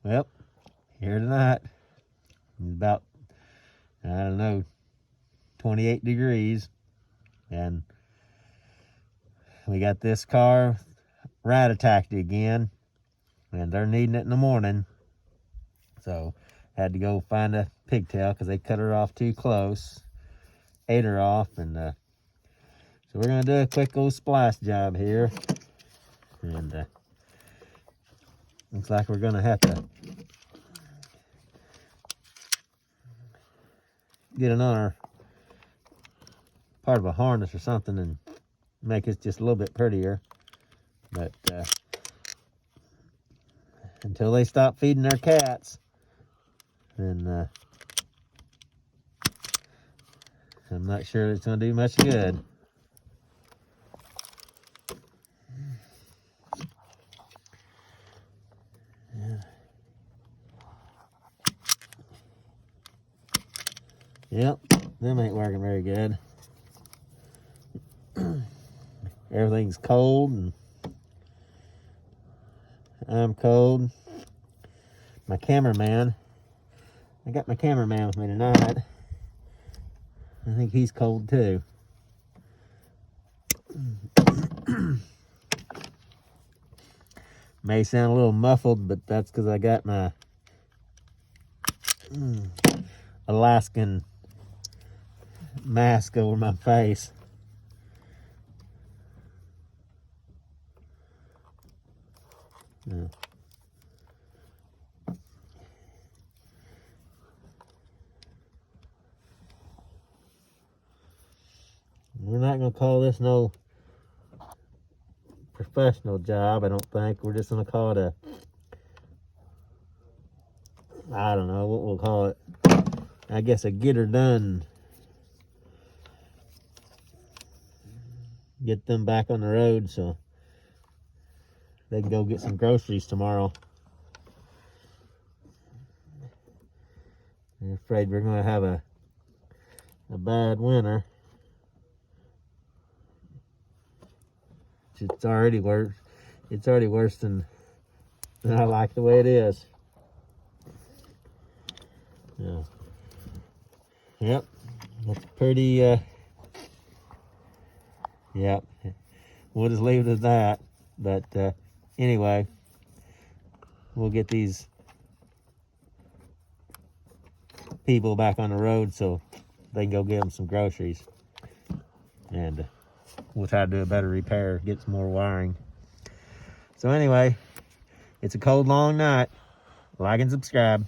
Well, here tonight, it's about, I don't know, 28 degrees. And we got this car rat attacked again. And they're needing it in the morning. So had to go find a pigtail because they cut her off too close. Ate her off. And so we're going to do a quick old splice job here. And looks like we're going to have to get another part of a harness or something and make it just a little bit prettier. But until they stop feeding their cats, then I'm not sure it's going to do much good. Yep, them ain't working very good. Everything's cold and I'm cold. My cameraman, I got my cameraman with me tonight. I think he's cold too. May sound a little muffled, but that's because I got my Alaskan mask over my face. Yeah. We're not going to call this no professional job, I don't think. We're just going to call it a, I don't know what we'll call it. I guess a get her done. Get them back on the road so they can go get some groceries tomorrow. I'm afraid we're going to have a bad winter. It's already worse. It's already worse than I like the way it is. Yeah. Yep. That's pretty. Yep. We'll just leave it at that. But anyway, we'll get these people back on the road so they can go get them some groceries. And we'll try to do a better repair, get some more wiring. So anyway, it's a cold, long night. Like and subscribe.